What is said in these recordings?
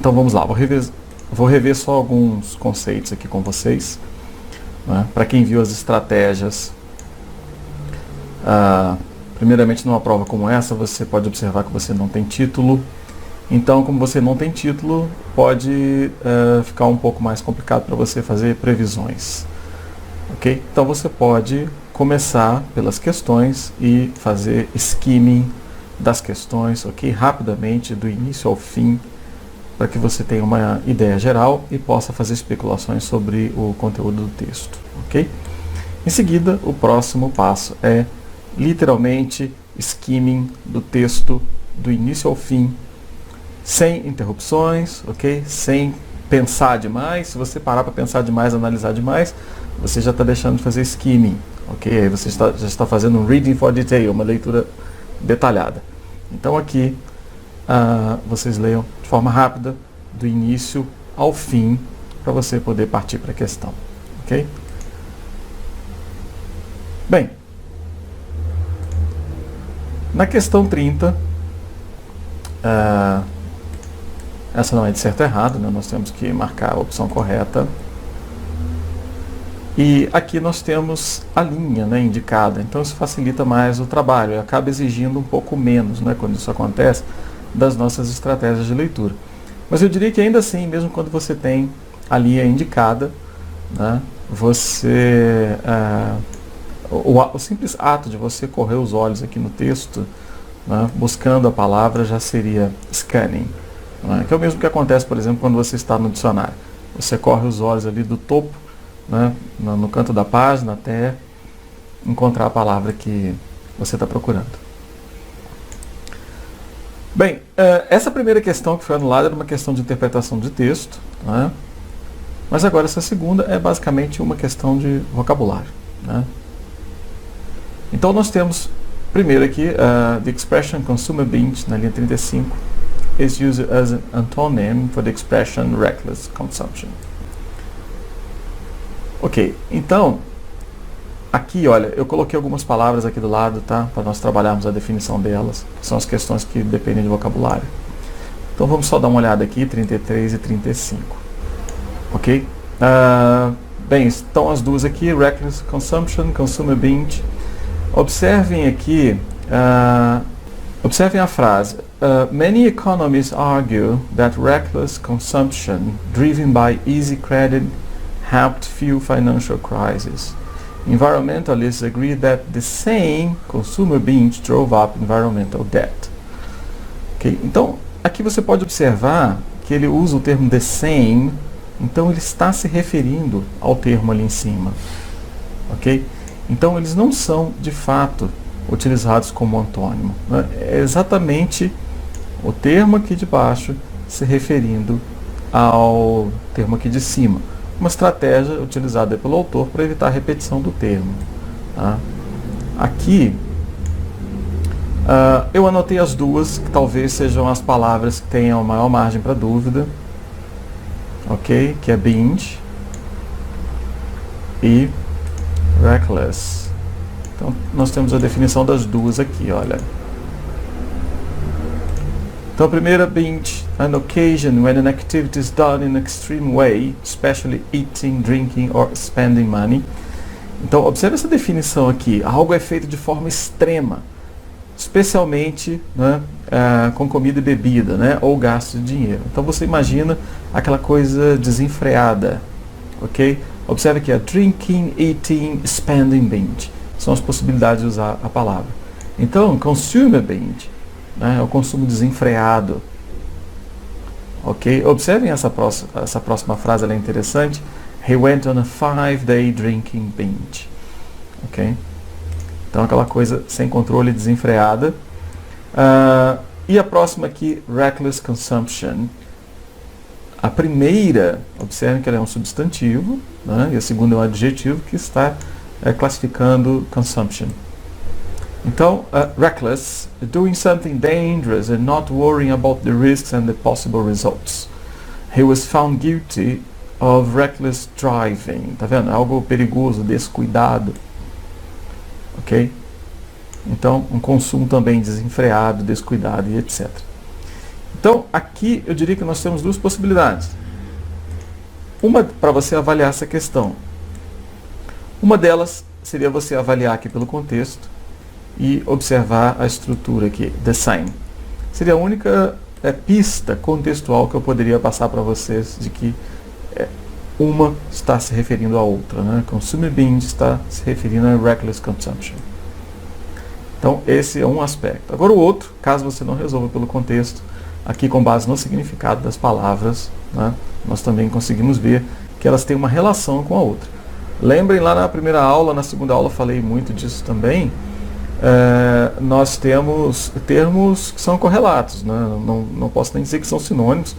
Então vamos lá, vou rever só alguns conceitos aqui com vocês, né? Para quem viu as estratégias, primeiramente numa prova como essa, você pode observar que você não tem título. Então, como você não tem título, pode ficar um pouco mais complicado para você fazer previsões. Ok? Então você pode começar pelas questões e fazer skimming das questões, ok? Rapidamente, do início ao fim, para que você tenha uma ideia geral e possa fazer especulações sobre o conteúdo do texto, ok? Em seguida, o próximo passo é literalmente skimming do texto do início ao fim, sem interrupções, ok? Sem pensar demais. Se você parar para pensar demais, analisar demais, você já está deixando de fazer skimming, ok? Aí você já está fazendo um reading for detail, uma leitura detalhada. Então aqui vocês leiam de forma rápida, do início ao fim, para você poder partir para a questão, ok? Bem, na questão 30, essa não é de certo ou errado, né? Nós temos que marcar a opção correta. E aqui nós temos a linha, né, indicada, então isso facilita mais o trabalho e acaba exigindo um pouco menos, né, quando isso acontece, das nossas estratégias de leitura. Mas eu diria que ainda assim, mesmo quando você tem a linha indicada, né, você, o simples ato de você correr os olhos aqui no texto, né, buscando a palavra, já seria scanning, né, que é o mesmo que acontece, por exemplo, quando você está no dicionário. Você corre os olhos ali do topo, né, no canto da página, até encontrar a palavra que você está procurando. Bem, essa primeira questão que foi anulada era uma questão de interpretação de texto, né, mas agora essa segunda é basicamente uma questão de vocabulário, né. Então nós temos primeiro aqui the expression consumer binge na linha 35 is used as an antonym for the expression reckless consumption. Ok, então, aqui, olha, eu coloquei algumas palavras aqui do lado, tá? Para nós trabalharmos a definição delas, que são as questões que dependem de vocabulário. Então vamos só dar uma olhada aqui, 33 e 35. Ok? Bem, estão as duas aqui, reckless consumption, consumer binge. Observem aqui, observem a frase. Many economists argue that reckless consumption, driven by easy credit, helped fuel financial crisis. Environmentalists agree that the same consumer binge drove up environmental debt. Okay? Então, aqui você pode observar que ele usa o termo the same, então ele está se referindo ao termo ali em cima. Okay? Então, eles não são, de fato, utilizados como antônimo, né? É exatamente o termo aqui de baixo se referindo ao termo aqui de cima. Uma estratégia utilizada pelo autor para evitar a repetição do termo. Tá? Aqui, eu anotei as duas, que talvez sejam as palavras que tenham a maior margem para dúvida. Ok? Que é binge e reckless. Então, nós temos a definição das duas aqui, olha. Então, a primeira, binge, an occasion when an activity is done in an extreme way, especially eating, drinking or spending money. Então, observe essa definição aqui. Algo é feito de forma extrema, especialmente, né, com comida e bebida, né, ou gasto de dinheiro. Então, você imagina aquela coisa desenfreada, ok? Observe aqui, drinking, eating, spending binge. São as possibilidades de usar a palavra. Então, consumer binge, né, é o consumo desenfreado. Ok? Observem essa próxima frase, ela é interessante. He went on a 5-day drinking binge. Ok? Então, aquela coisa sem controle, desenfreada. E a próxima aqui, reckless consumption. A primeira, observem que ela é um substantivo, né, e a segunda é um adjetivo que está classificando consumption. Então, reckless, doing something dangerous and not worrying about the risks and the possible results. He was found guilty of reckless driving. Tá vendo? Algo perigoso, descuidado. Ok? Então, um consumo também desenfreado, descuidado e etc. Então, aqui eu diria que nós temos duas possibilidades. Uma para você avaliar essa questão. Uma delas seria você avaliar aqui pelo contexto e observar a estrutura aqui, the same. Seria a única pista contextual que eu poderia passar para vocês de que uma está se referindo à outra, né? Consumer binge está se referindo a reckless consumption. Então, esse é um aspecto. Agora, o outro, caso você não resolva pelo contexto, aqui com base no significado das palavras, né, nós também conseguimos ver que elas têm uma relação com a outra. Lembrem lá na primeira aula, na segunda aula eu falei muito disso também, nós temos termos que são correlatos, né? Não posso nem dizer que são sinônimos,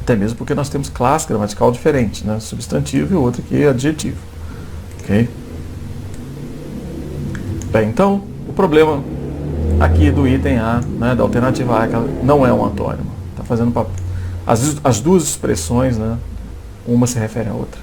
até mesmo porque nós temos classe gramatical diferente, né? Substantivo e o outro aqui é adjetivo. Okay? Bem, então, o problema aqui do item A, né, da alternativa A, que ela não é um antônimo. Está fazendo as duas expressões, né, uma se refere à outra.